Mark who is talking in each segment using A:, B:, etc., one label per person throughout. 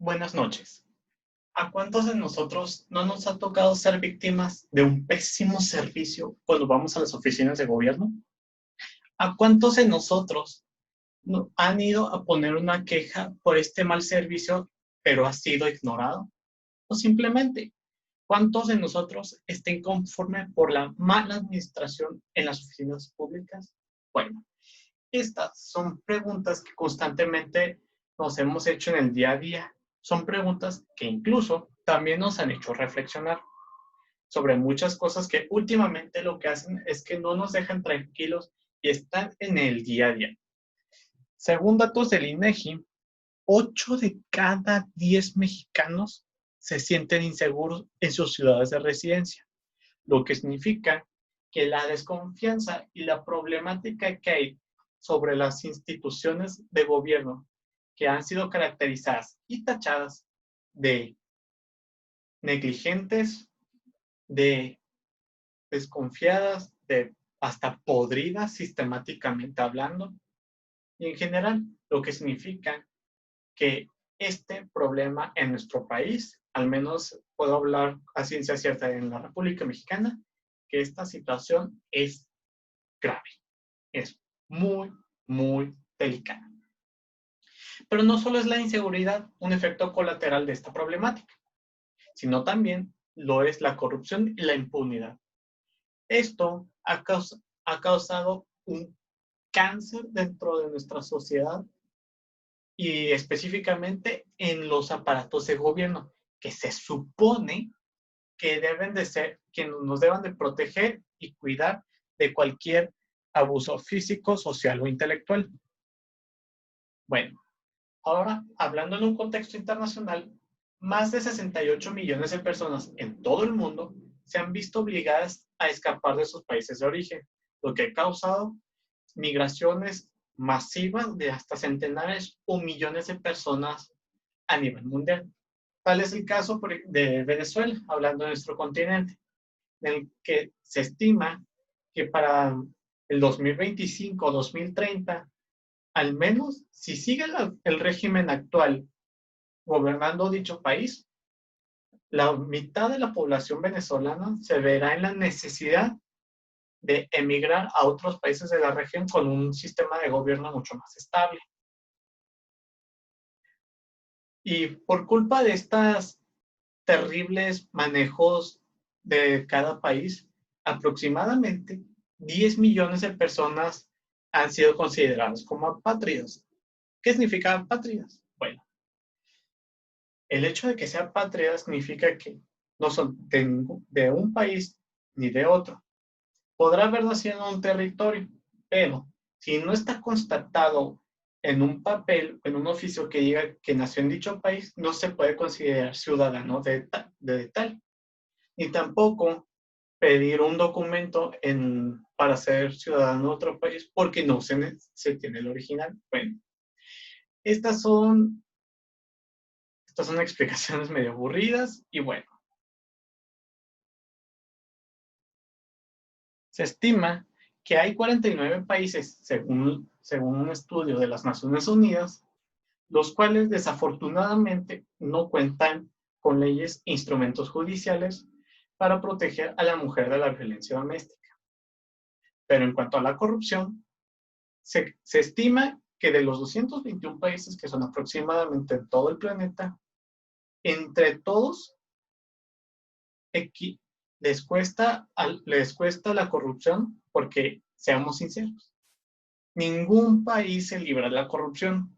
A: Buenas noches. ¿A cuántos de nosotros no nos ha tocado ser víctimas de un pésimo servicio cuando vamos a las oficinas de gobierno? ¿A cuántos de nosotros han ido a poner una queja por este mal servicio, pero ha sido ignorado? O simplemente, ¿cuántos de nosotros estén conformes por la mala administración en las oficinas públicas? Bueno, estas son preguntas que constantemente nos hemos hecho en el día a día. Son preguntas que incluso también nos han hecho reflexionar sobre muchas cosas que últimamente lo que hacen es que no nos dejan tranquilos y están en el día a día. Según datos del INEGI, 8 de cada 10 mexicanos se sienten inseguros en sus ciudades de residencia, lo que significa que la desconfianza y la problemática que hay sobre las instituciones de gobierno que han sido caracterizadas y tachadas de negligentes, de desconfiadas, de hasta podridas sistemáticamente hablando, y en general, lo que significa que este problema en nuestro país, al menos puedo hablar a ciencia cierta en la República Mexicana, que esta situación es grave, es muy, muy delicada. Pero no solo es la inseguridad un efecto colateral de esta problemática, sino también lo es la corrupción y la impunidad. Esto ha causado un cáncer dentro de nuestra sociedad y específicamente en los aparatos de gobierno, que se supone que deben de ser, que nos deben de proteger y cuidar de cualquier abuso físico, social o intelectual. Bueno, ahora hablando en un contexto internacional, más de 68 millones de personas en todo el mundo se han visto obligadas a escapar de sus países de origen, lo que ha causado migraciones masivas de hasta centenares o millones de personas a nivel mundial. Tal es el caso de Venezuela, hablando de nuestro continente, en el que se estima que para el 2025 o 2030, al menos si sigue el régimen actual gobernando dicho país, la mitad de la población venezolana se verá en la necesidad de emigrar a otros países de la región con un sistema de gobierno mucho más estable. Y por culpa de estos terribles manejos de cada país, aproximadamente 10 millones de personas han sido consideradas como apátridas. ¿Qué significa apátridas? Bueno, el hecho de que sea apátrida significa que no son de un país ni de otro. Podrá haber nacido en un territorio, pero si no está constatado en un papel, en un oficio que diga que nació en dicho país, no se puede considerar ciudadano de tal. Ni tampoco pedir un documento para ser ciudadano de otro país porque no se tiene el original. Bueno, estas son, estas son explicaciones medio aburridas y bueno, se estima que hay 49 países, según un estudio de las Naciones Unidas, los cuales desafortunadamente no cuentan con leyes e instrumentos judiciales para proteger a la mujer de la violencia doméstica. Pero en cuanto a la corrupción, se estima que de los 221 países, que son aproximadamente en todo el planeta, entre todos les cuesta la corrupción porque, seamos sinceros, ningún país se libra de la corrupción,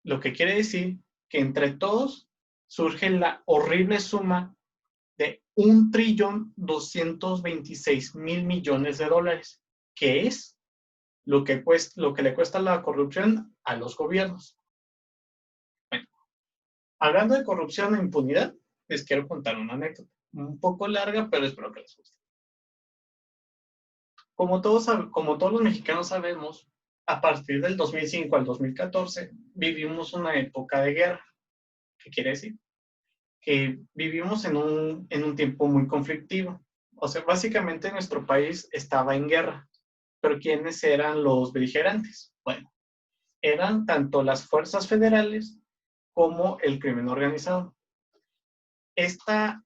A: lo que quiere decir que entre todos surge la horrible suma de 1.226.000.000.000 de dólares, que es lo que le cuesta la corrupción a los gobiernos. Bueno, hablando de corrupción e impunidad, les quiero contar una anécdota, un poco larga, pero espero que les guste. Como todos los mexicanos sabemos, a partir del 2005 al 2014 vivimos una época de guerra. ¿Qué quiere decir? Que vivimos en un tiempo muy conflictivo. O sea, básicamente nuestro país estaba en guerra. Pero ¿quiénes eran los beligerantes? Bueno, eran tanto las fuerzas federales como el crimen organizado. Esta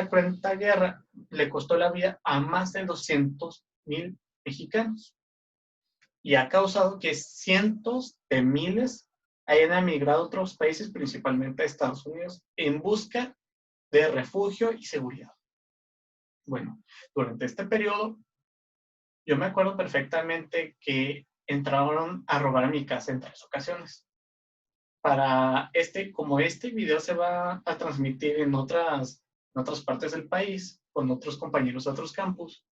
A: cruenta guerra le costó la vida a más de 200,000 mexicanos y ha causado que cientos de miles hayan emigrado a otros países, principalmente a Estados Unidos, en busca de refugio y seguridad. Bueno, durante este periodo, yo me acuerdo perfectamente que entraron a robar a mi casa en 3 ocasiones. Como este video se va a transmitir en otras partes del país, con otros compañeros de otros campus,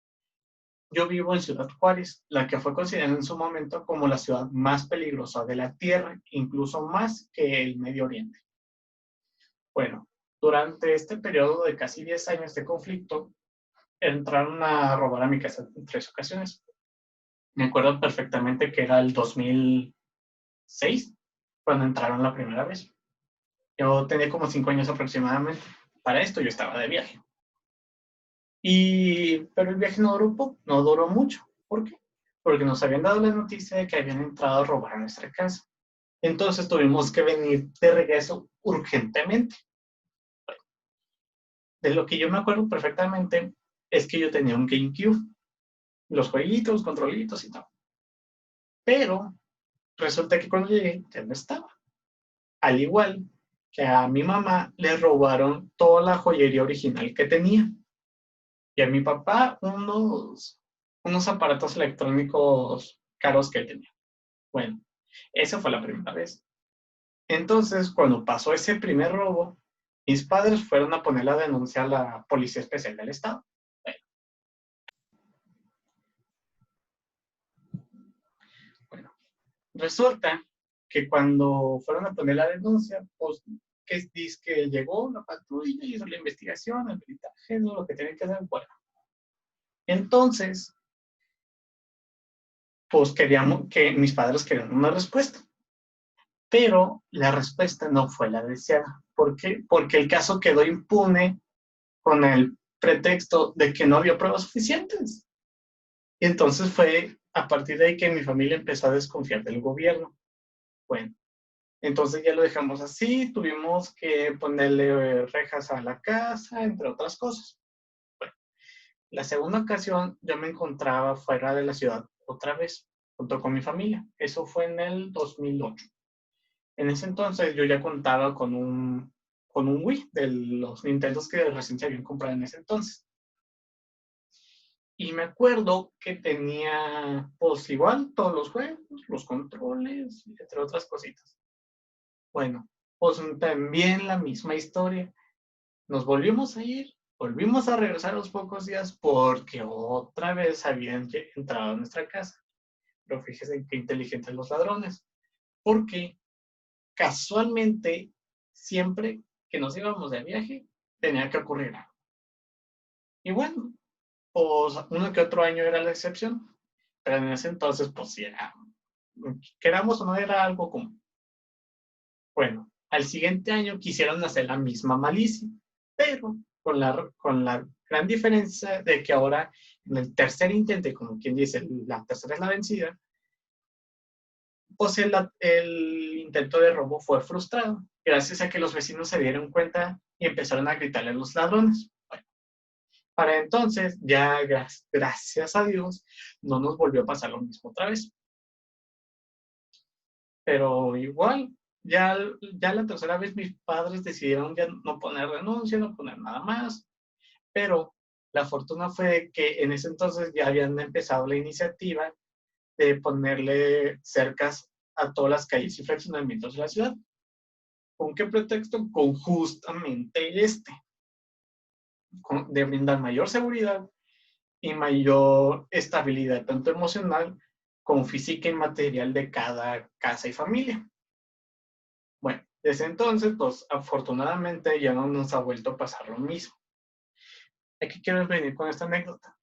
A: yo vivo en Ciudad Juárez, la que fue considerada en su momento como la ciudad más peligrosa de la Tierra, incluso más que el Medio Oriente. Bueno, durante este periodo de casi 10 años de conflicto, entraron a robar a mi casa en 3 ocasiones. Me acuerdo perfectamente que era el 2006, cuando entraron la primera vez. Yo tenía como 5 años aproximadamente. Para esto yo estaba de viaje. Pero el viaje no duró mucho. ¿Por qué? Porque nos habían dado la noticia de que habían entrado a robar a nuestra casa. Entonces tuvimos que venir de regreso urgentemente. De lo que yo me acuerdo perfectamente es que yo tenía un GameCube, los jueguitos, controlitos y todo. Pero resulta que cuando llegué ya no estaba. Al igual que a mi mamá le robaron toda la joyería original que tenía. Y a mi papá unos aparatos electrónicos caros que él tenía. Bueno, esa fue la primera vez. Entonces, cuando pasó ese primer robo, mis padres fueron a poner la denuncia a la Policía Especial del Estado. Bueno, resulta que cuando fueron a poner la denuncia, pues, que dice que llegó la patrulla y hizo la investigación, el peritaje, lo que tenía que hacer. Bueno, entonces, pues mis padres querían una respuesta. Pero la respuesta no fue la deseada. ¿Por qué? Porque el caso quedó impune con el pretexto de que no había pruebas suficientes. Y entonces fue a partir de ahí que mi familia empezó a desconfiar del gobierno. Bueno, entonces ya lo dejamos así, tuvimos que ponerle rejas a la casa, entre otras cosas. Bueno, la segunda ocasión yo me encontraba fuera de la ciudad otra vez, junto con mi familia. Eso fue en el 2008. En ese entonces yo ya contaba con un Wii de los Nintendos que recién se habían comprado en ese entonces. Y me acuerdo que tenía, pues igual, todos los juegos, los controles, entre otras cositas. Bueno, pues también la misma historia. Nos volvimos a ir, volvimos a regresar a los pocos días porque otra vez habían entrado a nuestra casa. Pero fíjense qué inteligentes los ladrones. Porque casualmente, siempre que nos íbamos de viaje, tenía que ocurrir algo. Y bueno, pues uno que otro año era la excepción, pero en ese entonces, pues sí era, queramos o no, era algo común. Bueno, al siguiente año quisieron hacer la misma malicia, pero con la gran diferencia de que ahora, en el tercer intento, como quien dice, la tercera es la vencida, pues el intento de robo fue frustrado, gracias a que los vecinos se dieron cuenta y empezaron a gritarle a los ladrones. Bueno, para entonces, ya gracias a Dios, no nos volvió a pasar lo mismo otra vez. Pero igual, ya la tercera vez mis padres decidieron ya no poner denuncia, no poner nada más, pero la fortuna fue que en ese entonces ya habían empezado la iniciativa de ponerle cercas a todas las calles y fraccionamientos de la ciudad. ¿Con qué pretexto? Con justamente de brindar mayor seguridad y mayor estabilidad, tanto emocional como física y material de cada casa y familia. Bueno, desde entonces, pues afortunadamente ya no nos ha vuelto a pasar lo mismo. ¿A qué quiero venir con esta anécdota?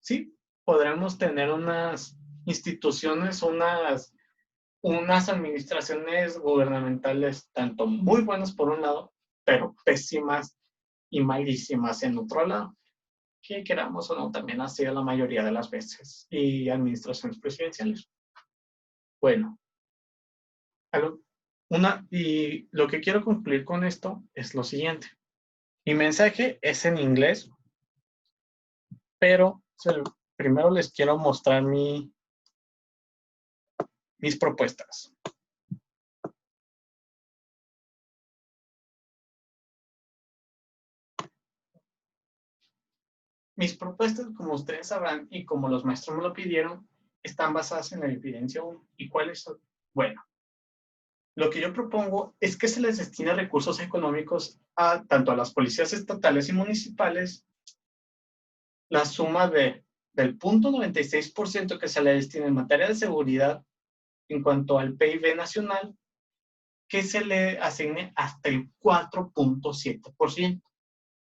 A: Sí, podremos tener unas instituciones, unas administraciones gubernamentales, tanto muy buenas por un lado, pero pésimas y malísimas en otro lado, que queramos o no, también ha sido la mayoría de las veces, y administraciones presidenciales. Bueno, Y lo que quiero concluir con esto es lo siguiente. Mi mensaje es en inglés, pero primero les quiero mostrar mis propuestas. Mis propuestas, como ustedes sabrán y como los maestros me lo pidieron, están basadas en la evidencia 1. ¿Y cuáles son? Bueno, lo que yo propongo es que se les destine recursos económicos tanto a las policías estatales y municipales, la suma del 0.96% que se le destina en materia de seguridad en cuanto al PIB nacional, que se le asigne hasta el 4.7%.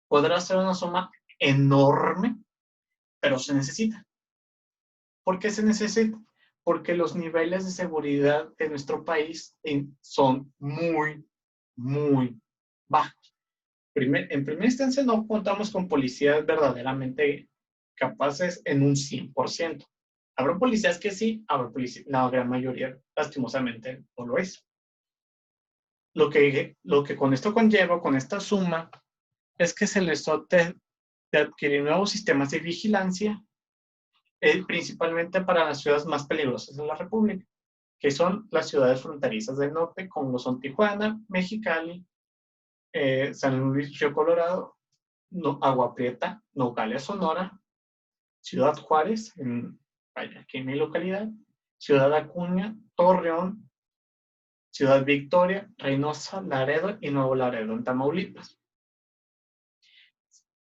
A: Podrá ser una suma enorme, pero se necesita. ¿Por qué se necesita? Porque los niveles de seguridad de nuestro país son muy, muy bajos. En primera instancia, no contamos con policías verdaderamente capaces en un 100%. Habrá policías que sí, habrá policías, la gran mayoría, lastimosamente, no lo es. Lo que con esto conlleva, con esta suma, es que se les dote de adquirir nuevos sistemas de vigilancia, principalmente para las ciudades más peligrosas de la República, que son las ciudades fronterizas del norte, como son Tijuana, Mexicali, San Luis Río Colorado, Agua Prieta, Nogales, Sonora, Ciudad Juárez, aquí en mi localidad, Ciudad Acuña, Torreón, Ciudad Victoria, Reynosa, Laredo y Nuevo Laredo, en Tamaulipas.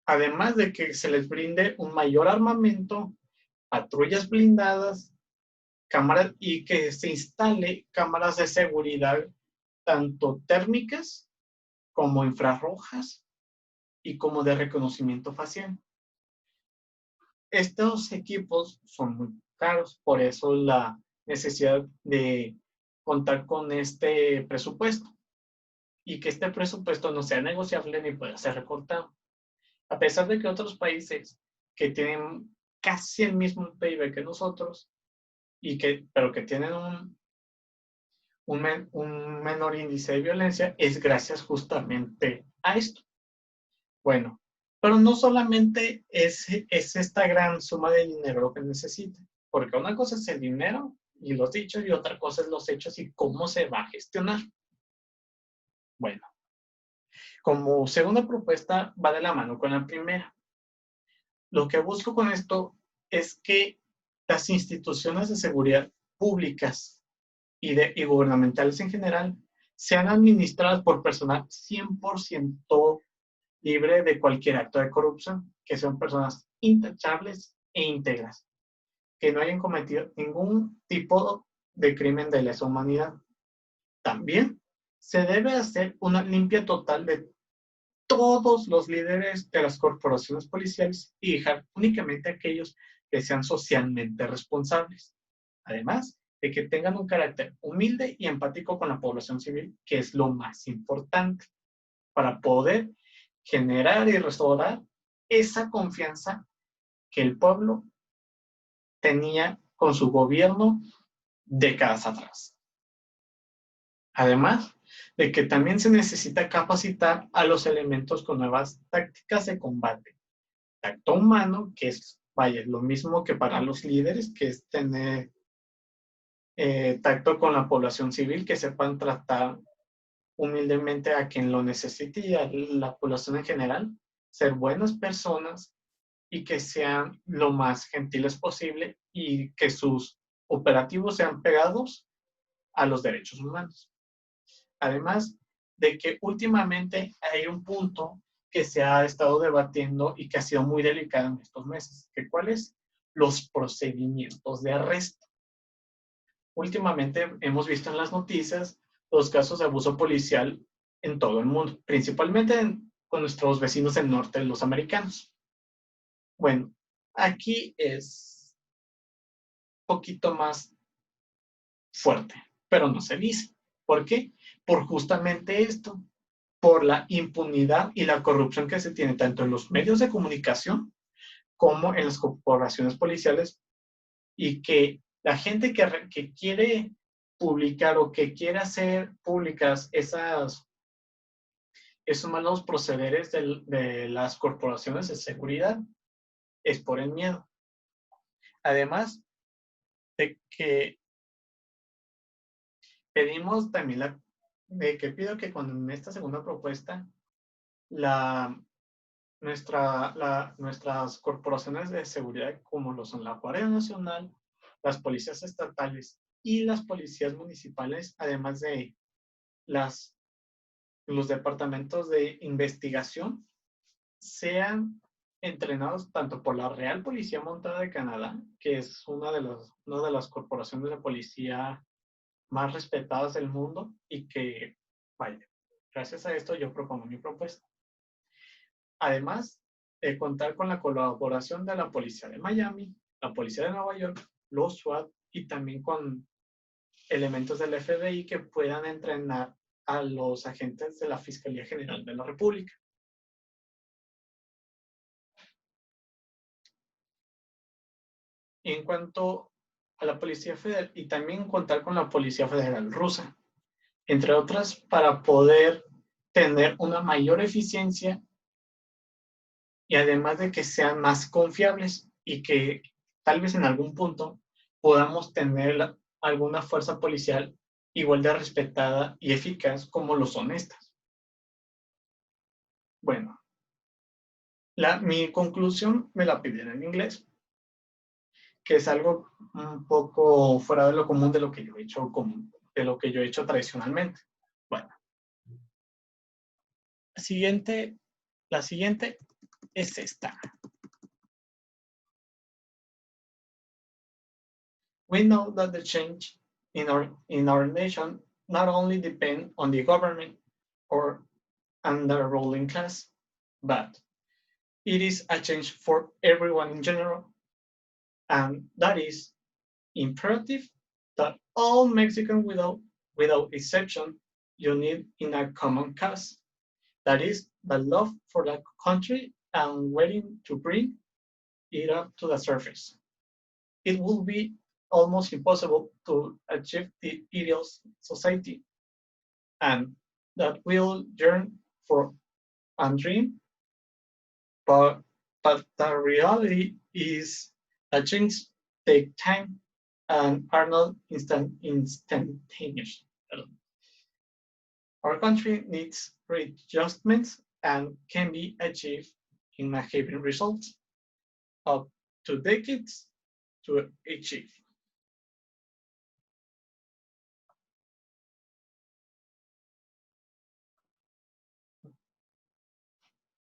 A: Además de que se les brinde un mayor armamento, patrullas blindadas, cámaras y que se instale cámaras de seguridad tanto térmicas como infrarrojas y como de reconocimiento facial. Estos equipos son muy caros, por eso la necesidad de contar con este presupuesto y que este presupuesto no sea negociable ni pueda ser recortado. A pesar de que otros países que tienen casi el mismo PIB que nosotros, pero que tienen un menor índice de violencia, es gracias justamente a esto. Bueno, pero no solamente es esta gran suma de dinero lo que necesita, porque una cosa es el dinero y los dichos y otra cosa es los hechos y cómo se va a gestionar. Bueno, como segunda propuesta va de la mano con la primera. Lo que busco con esto es que las instituciones de seguridad públicas y gubernamentales en general sean administradas por personal 100% libre de cualquier acto de corrupción, que sean personas intachables e íntegras, que no hayan cometido ningún tipo de crimen de lesa humanidad. También se debe hacer una limpia total de todos los líderes de las corporaciones policiales y dejar únicamente aquellos que sean socialmente responsables. Además de que tengan un carácter humilde y empático con la población civil, que es lo más importante para poder generar y restaurar esa confianza que el pueblo tenía con su gobierno décadas atrás. Además de que también se necesita capacitar a los elementos con nuevas tácticas de combate. Tacto humano, que es, vaya, lo mismo que para los líderes, que es tener tacto con la población civil, que sepan tratar humildemente a quien lo necesite y a la población en general, ser buenas personas y que sean lo más gentiles posible y que sus operativos sean pegados a los derechos humanos. Además de que últimamente hay un punto que se ha estado debatiendo y que ha sido muy delicado en estos meses, que ¿cuál es? Los procedimientos de arresto. Últimamente hemos visto en las noticias los casos de abuso policial en todo el mundo, principalmente con nuestros vecinos del norte, los americanos. Bueno, aquí es un poquito más fuerte, pero no se dice. ¿Por qué? Por justamente esto, por la impunidad y la corrupción que se tiene tanto en los medios de comunicación como en las corporaciones policiales y que la gente que quiere publicar o que quiera hacer públicas esos malos procederes de las corporaciones de seguridad es por el miedo. Además de que pedimos también pido que con esta segunda propuesta nuestras corporaciones de seguridad, como lo son la Guardia Nacional, las policías estatales y las policías municipales, además de los departamentos de investigación, sean entrenados tanto por la Real Policía Montada de Canadá, que es una de las corporaciones de policía más respetadas del mundo y que, vaya, gracias a esto yo propongo mi propuesta. Además, contar con la colaboración de la Policía de Miami, la Policía de Nueva York, los SWAT y también con elementos del FBI que puedan entrenar a los agentes de la Fiscalía General de la República. En cuanto a la Policía Federal, y también contar con la Policía Federal Rusa, entre otras, para poder tener una mayor eficiencia y además de que sean más confiables y que tal vez en algún punto podamos tener alguna fuerza policial igual de respetada y eficaz como lo son estas. Bueno, mi conclusión me la pidieron en inglés, que es algo un poco fuera de lo común de lo que yo he hecho tradicionalmente. Bueno, la siguiente es esta. We know that the change in our nation not only depend on the government or and the ruling class, but it is a change for everyone in general, and that is imperative that all Mexicans without exception unite in a common cause, that is the love for the country and willing to bring it up to the surface. It will be almost impossible to achieve the ideal society, and that will yearn for and dream, but the reality is that change take time and are not instantaneous. Our country needs readjustments and can be achieved in having results up to decades to achieve.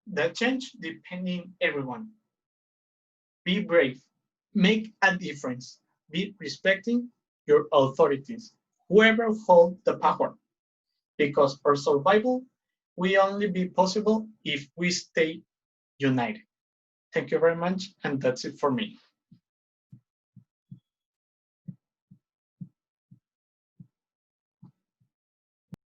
A: The change depending everyone. Be brave, make a difference, be respecting your authorities, whoever holds the power, because our survival will only be possible if we stay united. Thank you very much, and that's it for me.